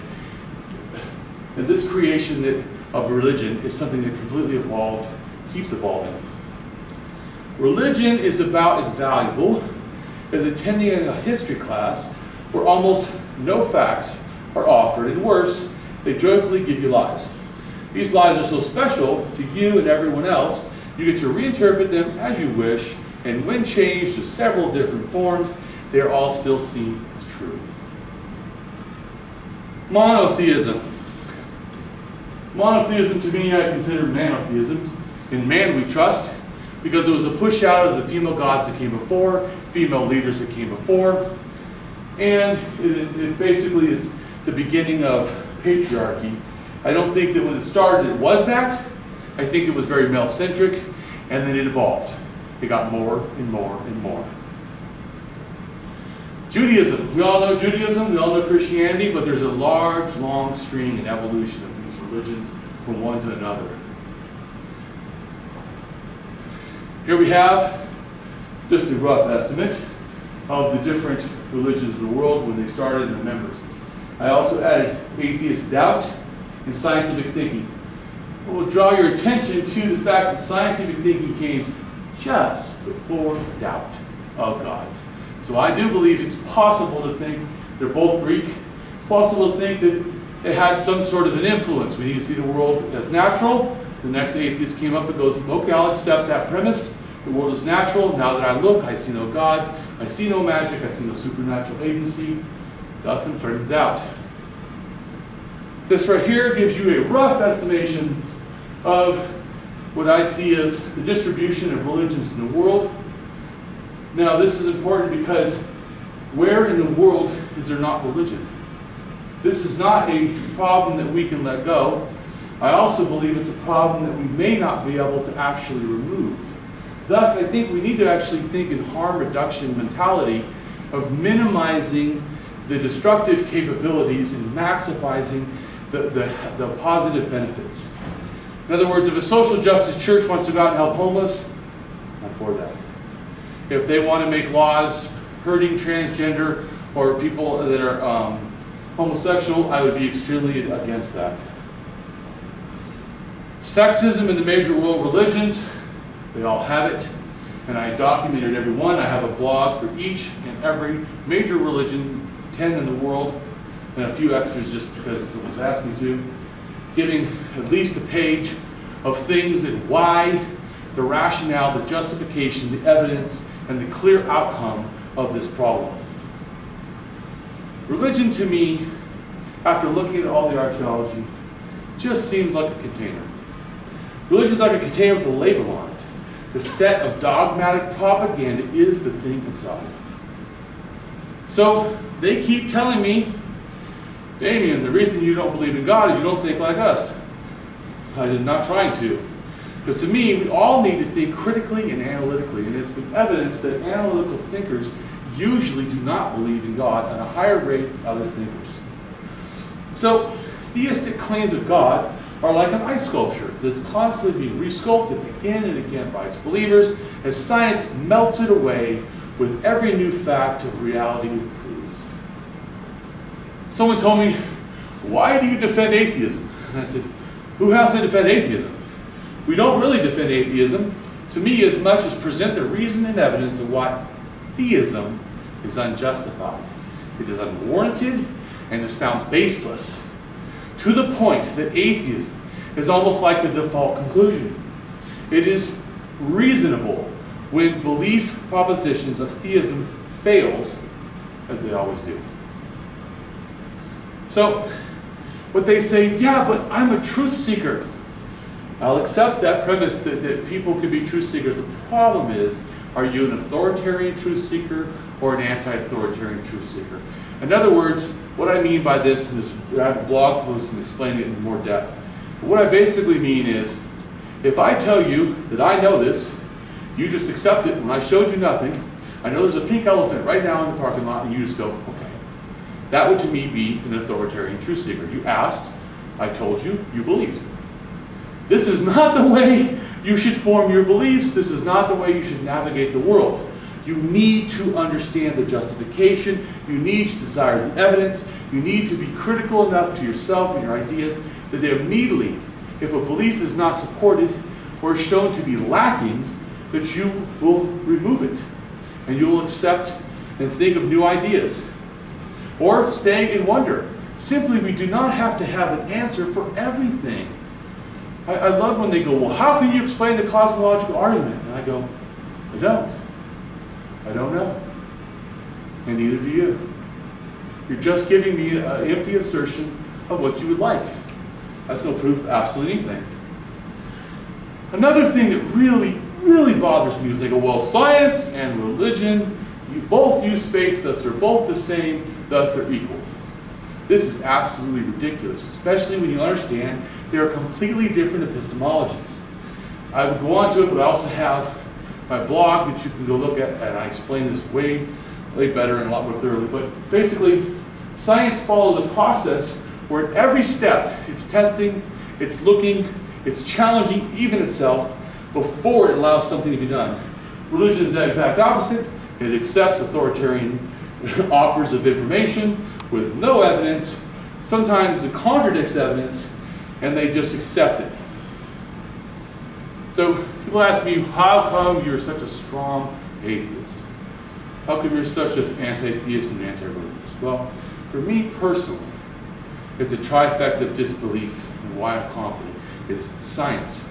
And this creation of religion is something that completely evolved, keeps evolving. Religion is about as valuable as attending a history class where almost no facts are offered, and worse, they joyfully give you lies. These lies are so special to you and everyone else, you get to reinterpret them as you wish, and when changed to several different forms, they are all still seen as true. Monotheism. Monotheism, to me, I consider monotheism. In man we trust, because it was a push out of the female gods that came before, female leaders that came before, and it basically is the beginning of patriarchy. I don't think that when it started it was that. I think it was very male-centric, and then it evolved. It got more and more and more. Judaism. We all know Judaism, we all know Christianity, but there's a large, long string and evolution of these religions from one to another. Here we have just a rough estimate of the different religions in the world when they started and the members. I also added atheist doubt and scientific thinking. I will draw your attention to the fact that scientific thinking came just before doubt of gods. So I do believe it's possible to think they're both Greek. It's possible to think that it had some sort of an influence. We need to see the world as natural. The next atheist came up and goes, okay, I'll accept that premise. The world is natural. Now that I look, I see no gods. I see no magic. I see no supernatural agency. Thus, I'm starting to doubt. This right here gives you a rough estimation of what I see as the distribution of religions in the world. Now, this is important because where in the world is there not religion? This is not a problem that we can let go. I also believe it's a problem that we may not be able to actually remove. Thus, I think we need to actually think in harm reduction mentality of minimizing the destructive capabilities and maximizing the positive benefits. In other words, if a social justice church wants to go out and help homeless, I'm for that. If they want to make laws hurting transgender or people that are homosexual, I would be extremely against that. Sexism in the major world religions, they all have it, and I documented every one. I have a blog for each and every major religion, 10 in the world, and a few extras just because someone's asked me to, giving at least a page of things and why, the rationale, the justification, the evidence, and the clear outcome of this problem. Religion to me, after looking at all the archaeology, just seems like a container. Religion is like a container with a label on it. The set of dogmatic propaganda is the thing inside. So they keep telling me, Damien, the reason you don't believe in God is you don't think like us. I'm not trying to. Because to me, we all need to think critically and analytically, and it's been evidenced that analytical thinkers usually do not believe in God at a higher rate than other thinkers. So, theistic claims of God are like an ice sculpture that's constantly being resculpted again and again by its believers as science melts it away with every new fact of reality it proves. Someone told me, why do you defend atheism? And I said, who has to defend atheism? We don't really defend atheism, to me, as much as present the reason and evidence of why theism is unjustified. It is unwarranted and is found baseless, to the point that atheism is almost like the default conclusion. It is reasonable, when belief propositions of theism fails, as they always do. So, what they say, yeah, but I'm a truth seeker. I'll accept that premise that people can be truth seekers. The problem is, are you an authoritarian truth seeker or an anti-authoritarian truth seeker? In other words, what I mean by this, and I have a blog post and explain it in more depth. But what I basically mean is, if I tell you that I know this, you just accept it when I showed you nothing. I know there's a pink elephant right now in the parking lot, and you just go, okay. That would to me be an authoritarian truth seeker. You asked, I told you, you believed. This is not the way you should form your beliefs. This is not the way you should navigate the world. You need to understand the justification. You need to desire the evidence. You need to be critical enough to yourself and your ideas that they immediately, if a belief is not supported or shown to be lacking, that you will remove it and you will accept and think of new ideas. Or staying in wonder. Simply, we do not have to have an answer for everything. I love when they go, well, how can you explain the cosmological argument? And I go, I don't know. And neither do you. You're just giving me an empty assertion of what you would like. That's no proof of absolutely anything. Another thing that really, really bothers me is they go, well, science and religion, you both use faith, thus they're both the same, thus they're equal. This is absolutely ridiculous, especially when you understand there are completely different epistemologies. I would go on to it, but I also have my blog that you can go look at, and I explain this way better and a lot more thoroughly. But basically, science follows a process where at every step, it's testing, it's looking, it's challenging even itself before it allows something to be done. Religion is the exact opposite. It accepts authoritarian offers of information with no evidence. Sometimes it contradicts evidence, and they just accept it. So people ask me, how come you're such a strong atheist? How come you're such an anti-theist and anti-religionist? Well, for me personally, it's a trifecta of disbelief, and why I'm confident is science,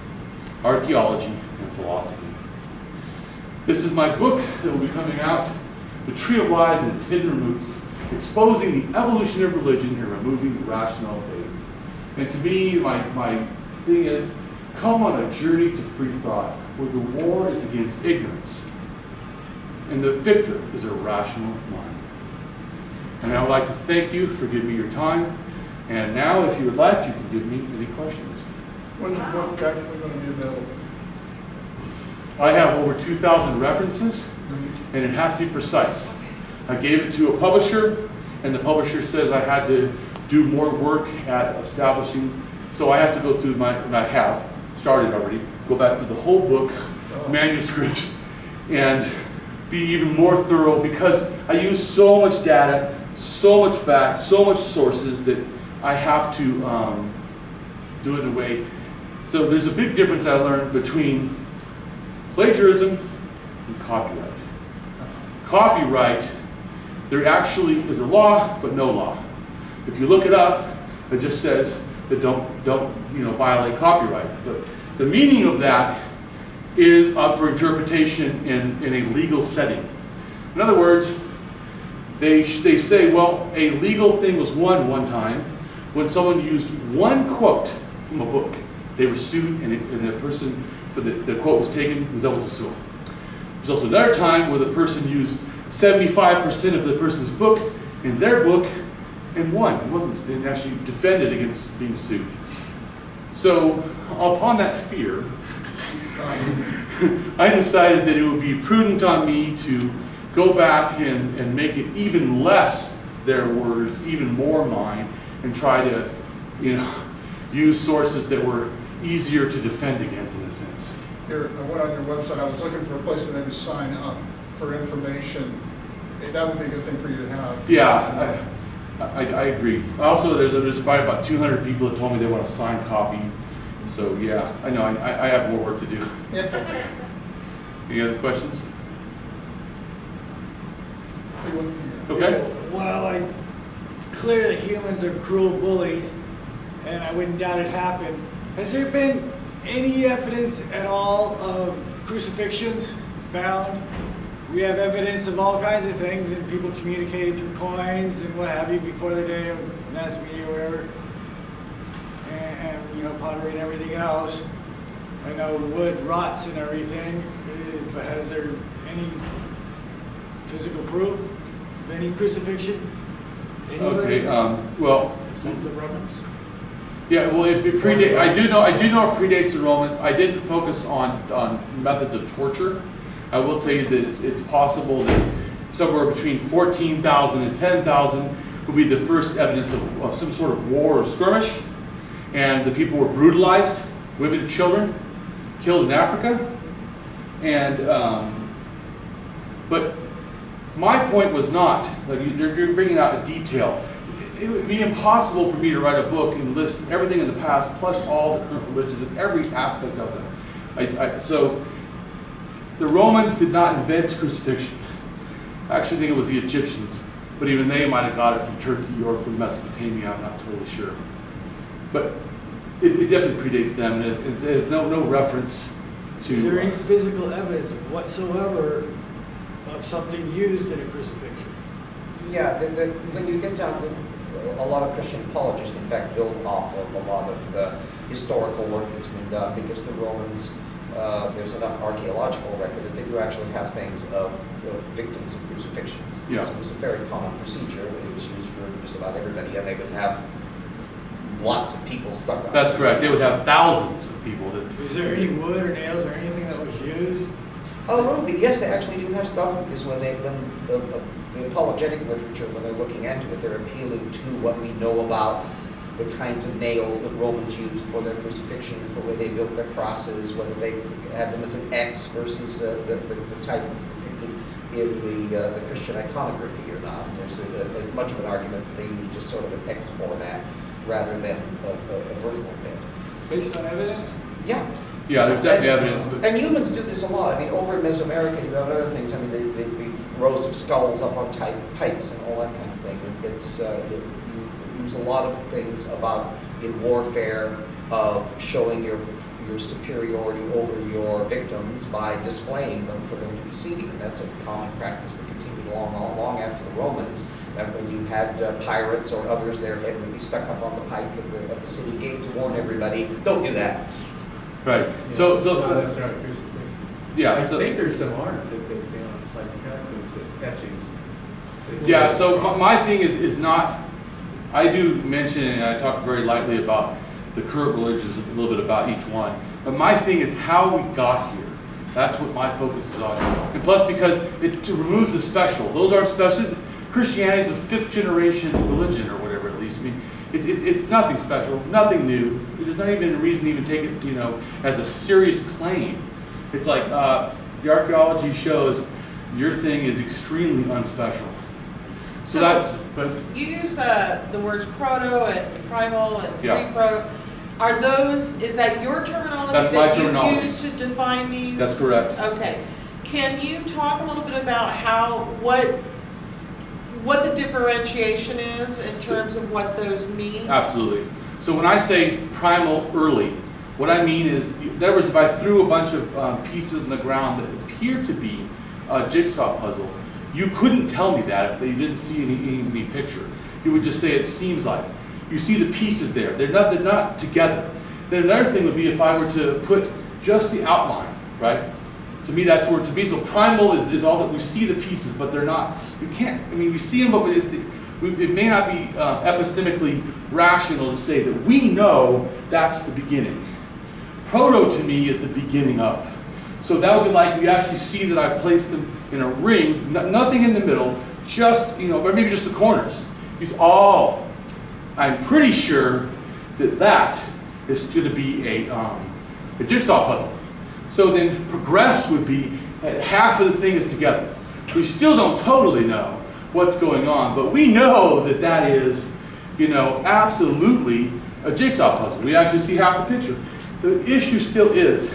archaeology, and philosophy. This is my book that will be coming out, The Tree of Lies and Its Hidden Roots, exposing the evolution of religion and removing the rational faith. And to me, my thing is, come on a journey to free thought, where the war is against ignorance, and the victor is a rational mind. And I would like to thank you for giving me your time. And now, if you would like, you can give me any questions. When's your book actually going to be available? I have over 2,000 references, and it has to be precise. I gave it to a publisher, and the publisher says I had to do more work at establishing, so I have to go through and I have started already, go back through the whole book, manuscript, and be even more thorough, because I use so much data, so much facts, so much sources that I have to do it in a way. So there's a big difference I learned between plagiarism and copyright. Copyright, there actually is a law, but no law. If you look it up, it just says that don't violate copyright. But the meaning of that is up for interpretation in a legal setting. In other words, they say, well, a legal thing was one time when someone used one quote from a book. They were sued, and the person for the quote was taken, was able to sue. There's also another time where the person used 75% of the person's book in their book and won. It wasn't, they actually defended against being sued. So upon that fear, I decided that it would be prudent on me to go back and make it even less their words, even more mine, and try to, use sources that were easier to defend against in a sense. Here, I went on your website. I was looking for a place to maybe sign up for information. That would be a good thing for you to have. Yeah, I agree. Also, there's probably about 200 people that told me they want a signed copy. So yeah, I know I have more work to do. Any other questions? Okay. Well, it's clear that humans are cruel bullies, and I wouldn't doubt it happened. Has there been any evidence at all of crucifixions found. We have evidence of all kinds of things, and people communicated through coins and what have you before the day of mass media or whatever. And you know, pottery and everything else. I know wood rots and everything, but has there any physical proof of any crucifixion? Anybody? Okay, well, Since the Romans? yeah, well, it predates. I do know it predates the Romans. I didn't focus on methods of torture. I will tell you that it's possible that somewhere between 14,000 and 10,000 would be the first evidence of some sort of war or skirmish, and the people were brutalized, women and children, killed in Africa, and but my point was not, like you're bringing out a detail. It would be impossible for me to write a book and list everything in the past, plus all the current religions and every aspect of them. So the Romans did not invent crucifixion. I actually think it was the Egyptians, but even they might have got it from Turkey or from Mesopotamia. I'm not totally sure, but it definitely predates them, and there's no reference to. Is there any physical evidence whatsoever of something used in a crucifixion? Yeah, when you get down to a lot of Christian apologists, in fact, build off of a lot of the historical work that's been done, because the Romans, there's enough archaeological record that they do actually have things of victims of crucifixions. Yeah. So it was a very common procedure. It was used for just about everybody, and they would have lots of people stuck on. That's correct. They would have thousands of people that. Is there any wood or nails or anything that was used? A little bit, yes, they actually do have stuff, because when the apologetic literature, when they're looking into it, they're appealing to what we know about the kinds of nails that Romans used for their crucifixions, the way they built their crosses, whether they had them as an X versus the type that's depicted in the Christian iconography or not. There's as much of an argument that they use just sort of an X format rather than a vertical bit. Based on evidence? Yeah. Yeah, there's definitely evidence. But And humans do this a lot. I mean, over in Mesoamerica, you have other things. I mean, the rows of skulls up on pikes and all that kind of thing. You use a lot of things about in warfare of showing your superiority over your victims by displaying them for them to be seen. And that's a common practice that continued long after the Romans. And when you had pirates or others, their head would be stuck up on the pike of the city gate to warn everybody, don't do that. right. Yeah, So it's not necessarily crucifixion. yeah. I So think there's some art that they found, like catacombs as etchings. yeah. So my thing is not. I do mention, and I talk very lightly about the current religions, a little bit about each one. But my thing is how we got here. That's what my focus is on. And plus, because it removes the special. Those aren't special. Christianity is a fifth generation religion, or whatever. At least, I mean, it's nothing special, nothing new. There's not even a reason to even take it, as a serious claim. It's like the archaeology shows your thing is extremely unspecial. So that's, but You use the words proto and primal and Yeah. pre-proto. Are those, is that your terminology That's my that you terminology. use to define these? That's correct. Okay. Can you talk a little bit about what the differentiation is in terms of what those mean? absolutely. So when I say primal early, what I mean is, in other words, if I threw a bunch of pieces in the ground that appeared to be a jigsaw puzzle, you couldn't tell me that if you didn't see any picture. You would just say it seems like. You see the pieces there. They're not together. Then another thing would be if I were to put just the outline, right? To me, that's where to be. So primal is all that we see the pieces, but they're not. You can't. I mean, we see them, but it may not be epistemically rational to say that we know that's the beginning. Proto to me is the beginning of. So that would be like you actually see that I've placed them in a ring, nothing in the middle, just or maybe just the corners. You say, oh, I'm pretty sure that is going to be a jigsaw puzzle. So then progress would be half of the thing is together. We still don't totally know what's going on, but we know that is, absolutely a jigsaw puzzle. We actually see half the picture. The issue still is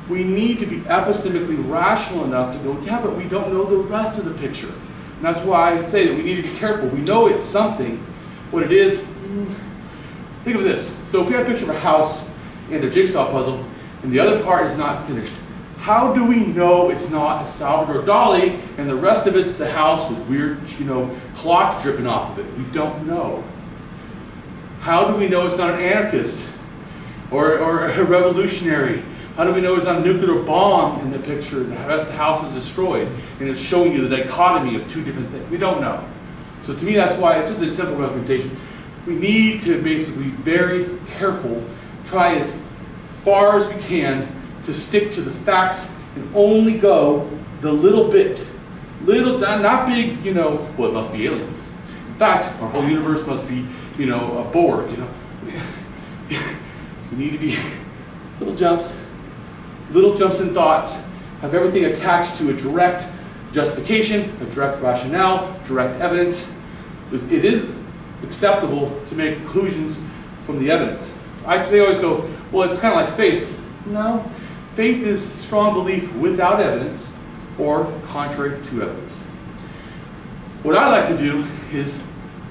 we need to be epistemically rational enough to go, yeah, but we don't know the rest of the picture. And that's why I say that we need to be careful. We know it's something. What it is, think of this. So if we have a picture of a house and a jigsaw puzzle, and the other part is not finished, How do we know it's not a Salvador Dali and the rest of it's the house with weird, clocks dripping off of it? We don't know. How do we know it's not an anarchist or a revolutionary? How do we know it's not a nuclear bomb in the picture? The rest of the house is destroyed and it's showing you the dichotomy of two different things. We don't know. So to me, that's why it's just a simple recommendation. We need to basically be very careful, try as far as we can to stick to the facts and only go the little bit. Not big, well, it must be aliens. In fact, our whole universe must be, a Borg, We need to be little jumps in thoughts, have everything attached to a direct justification, a direct rationale, direct evidence. It is acceptable to make conclusions from the evidence. They always go, well, it's kind of like faith. No, faith is strong belief without evidence or contrary to evidence. What I like to do is,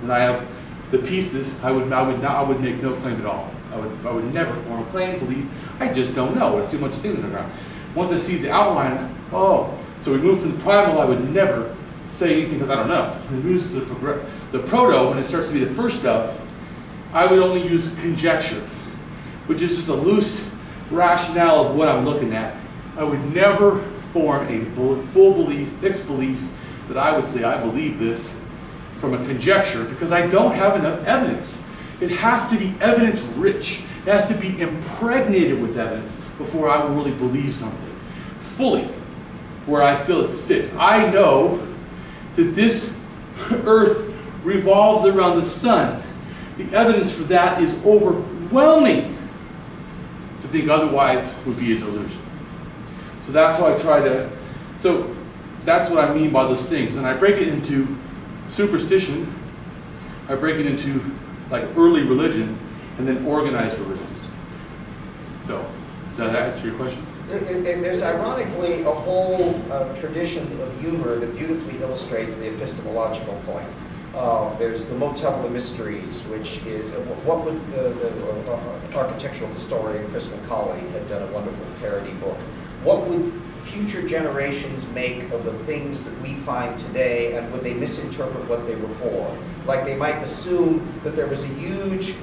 when I have the pieces, I would make no claim at all. I would never form a claim, belief. I just don't know. I see a bunch of things in the ground. Once I see the outline, so we move from the primal, I would never say anything because I don't know. When we move to the proto, when it starts to be the first stuff, I would only use conjecture, which is just a loose rationale of what I'm looking at. I would never form a full belief, fixed belief that I would say I believe this from a conjecture because I don't have enough evidence. It has to be evidence rich. It has to be impregnated with evidence before I will really believe something fully, where I feel it's fixed. I know that this earth revolves around the sun. The evidence for that is overwhelming. To think otherwise would be a delusion. So that's how I so that's what I mean by those things. And I break it into superstition, I break it into like early religion, and then organized religion. So, does that answer your question? There's ironically a whole tradition of humor that beautifully illustrates the epistemological point. There's the Motel of the Mysteries, which is, what would the architectural historian Chris Macaulay had done a wonderful parody book. What would future generations make of the things that we find today, and would they misinterpret what they were for? Like they might assume that there was a huge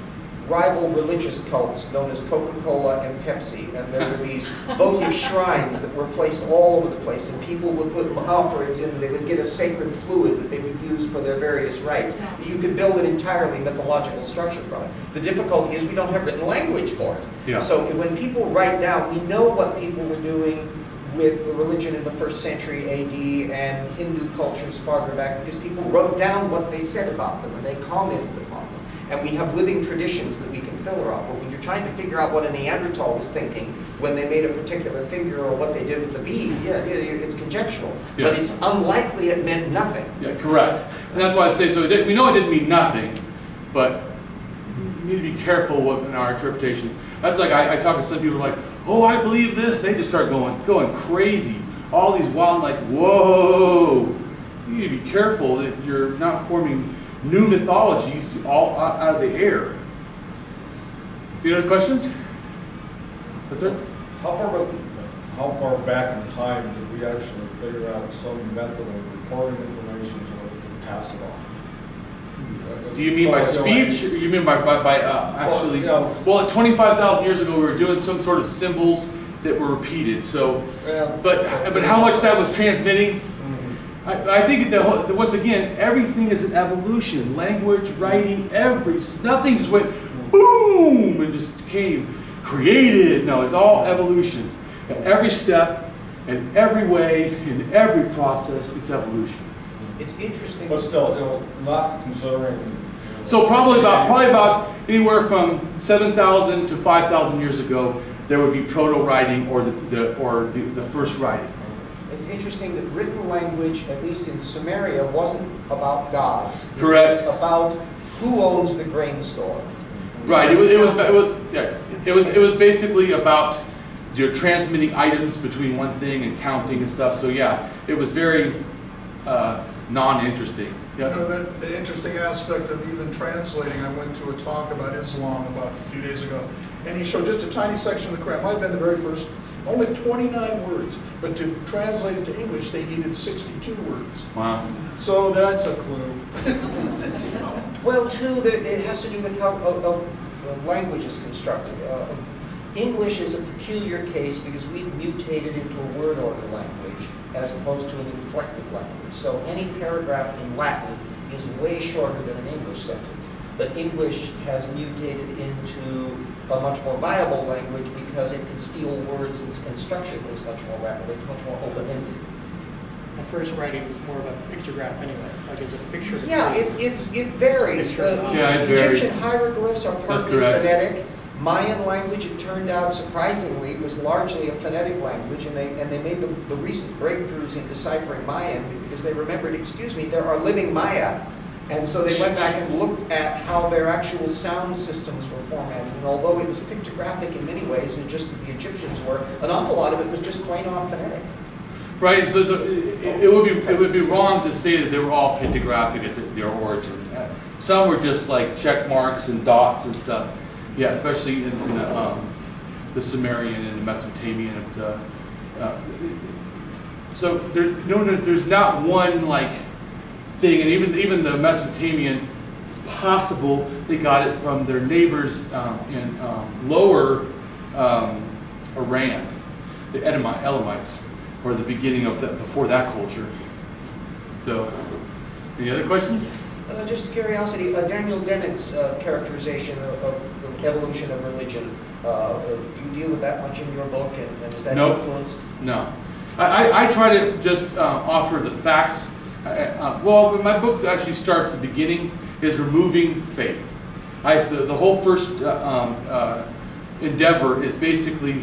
rival religious cults known as Coca-Cola and Pepsi, and there were these votive shrines that were placed all over the place, and people would put offerings in, and they would get a sacred fluid that they would use for their various rites. You could build an entirely mythological structure from it. The difficulty is we don't have written language for it. Yeah. So when people write down, we know what people were doing with the religion in the 1st century AD and Hindu cultures farther back, because people wrote down what they said about them and they commented upon them. And we have living traditions that we can figure out. But when you're trying to figure out what a Neanderthal was thinking when they made a particular figure or what they did with the bead, it's conjectural. Yeah. But it's unlikely it meant nothing. Yeah, correct. And that's why I say, so we know it didn't mean nothing, but we need to be careful in our interpretation. That's like, I talk to some people like, oh, I believe this. They just start going crazy. All these wild, like, whoa. You need to be careful that you're not forming new mythologies all out of the air. See other questions? Yes, sir? How far back in time did we actually figure out some method of recording information so that we can pass it on? Do you mean by speech, or you mean by actually? Well, 25,000 years ago, we were doing some sort of symbols that were repeated. So, but how much that was transmitting? I think that once again, everything is an evolution. Language, writing, nothing just went boom and just came created. No, it's all evolution. At every step, in every way, in every process, it's evolution. It's interesting. But still, not considering. So probably about anywhere from 7,000 to 5,000 years ago, there would be proto-writing or the first writing. It's interesting that written language, at least in Sumeria, wasn't about gods. Correct. It was about who owns the grain store. Right. It was basically about you're transmitting items between one thing and counting and stuff. So yeah, it was very non-interesting. Yes. The interesting aspect of even translating, I went to a talk about Islam about a few days ago, and he showed just a tiny section of the Quran. Might have been the very first only 29 words, but to translate it to English, they needed 62 words. Wow. So that's a clue. Well, too, it has to do with how language is constructed. English is a peculiar case because we've mutated into a word order language as opposed to an inflected language. So any paragraph in Latin is way shorter than an English sentence. But English has mutated into a much more viable language because it can steal words and structure things much more rapidly. It's much more open-ended. The first writing was more of a pictograph anyway, like it's a picture. Yeah, it varies. Yeah, it varies. Egyptian hieroglyphs are partly correct. phonetic. Mayan language, it turned out surprisingly, was largely a phonetic language, and they made the recent breakthroughs in deciphering Mayan because they remembered, excuse me, there are living Maya. And so they went back and looked at how their actual sound systems were formatted. And although it was pictographic in many ways, and just as the Egyptians were, an awful lot of it was just plain on phonetics. Right, so it would be wrong to say that they were all pictographic at their origin. Some were just like check marks and dots and stuff. Yeah, especially in the Sumerian and the Mesopotamian. So there's not one like thing, and even the Mesopotamian, it's possible they got it from their neighbors in lower Iran, the Elamites, or the beginning of before that culture. So, any other questions? Just curiosity, Daniel Dennett's characterization of the evolution of religion, do you deal with that much in your book, and is that influenced? No. I try to just offer the facts. Well, my book actually starts at the beginning, is removing faith. The whole first endeavor is basically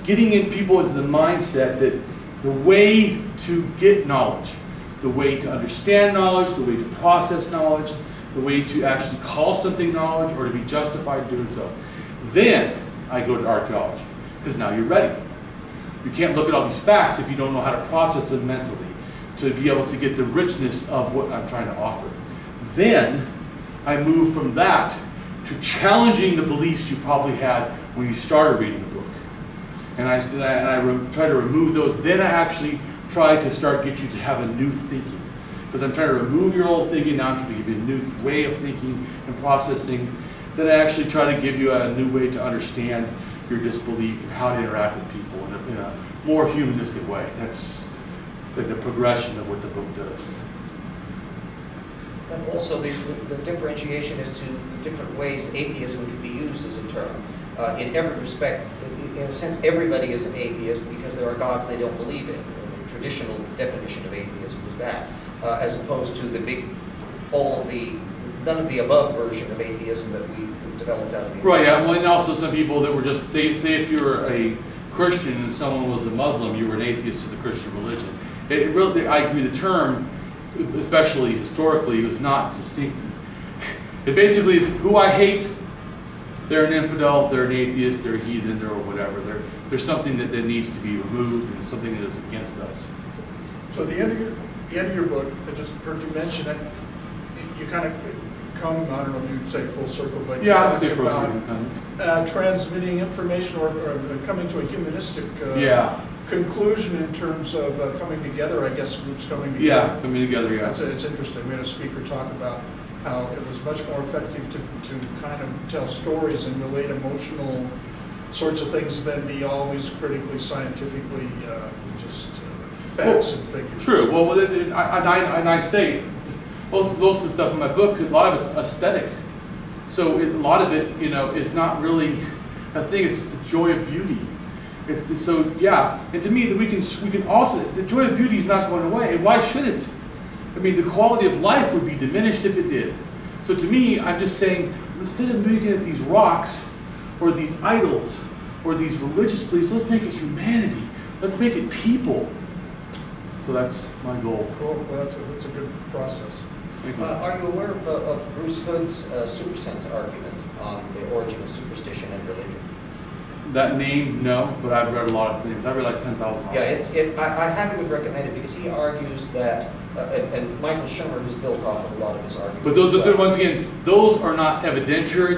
getting in people into the mindset that the way to get knowledge, the way to understand knowledge, the way to process knowledge, the way to actually call something knowledge or to be justified in doing so. Then I go to archaeology, because now you're ready. You can't look at all these facts if you don't know how to process them mentally to be able to get the richness of what I'm trying to offer. Then I move from that to challenging the beliefs you probably had when you started reading the book. And I try to remove those. Then I actually try to get you to have a new thinking. Because I'm trying to remove your old thinking, now I'm trying to give you a new way of thinking and processing. Then I actually try to give you a new way to understand your disbelief and how to interact with people in a more humanistic way. That's like the progression of what the book does. And also the differentiation as to the different ways atheism can be used as a term. In every respect, in a sense, everybody is an atheist because there are gods they don't believe in. The traditional definition of atheism was that, as opposed to the none of the above version of atheism that we developed out of the Right, yeah, well, and also some people that were just, say if you were a Christian and someone was a Muslim, you were an atheist to the Christian religion. It really, I agree, the term, especially historically, was not distinct. It basically is who I hate, they're an infidel, they're an atheist, they're a heathen, or whatever. There's something that needs to be removed and something that is against us. So at the end of your book, I just heard you mention it, you kind of come, I don't know if you'd say full circle, but Yeah, I would say you're full talking circle. about transmitting information or coming to a humanistic conclusion in terms of coming together, I guess, groups coming together. Yeah, coming together, yeah. It's interesting. We had a speaker talk about how it was much more effective to kind of tell stories and relate emotional sorts of things than be always critically, scientifically, just facts and figures. True. Well, and I say, most of the stuff in my book, a lot of it's aesthetic. So a lot of it, is not really a thing. It's just the joy of beauty. So yeah, and to me, that we can alter it. The joy of beauty is not going away. And why should it? I mean, the quality of life would be diminished if it did. So to me, I'm just saying, instead of looking at these rocks or these idols or these religious beliefs, let's make it humanity. Let's make it people. So that's my goal. Cool. Well, that's a good process. Are you aware of Bruce Hood's supersense argument on the origin of superstition and religion? That name, no, but I've read a lot of things. I've read like 10,000 articles. Yeah, I highly would recommend it because he argues that, and Michael Schumer has built off of a lot of his arguments. But those, once again, those are not evidentiary.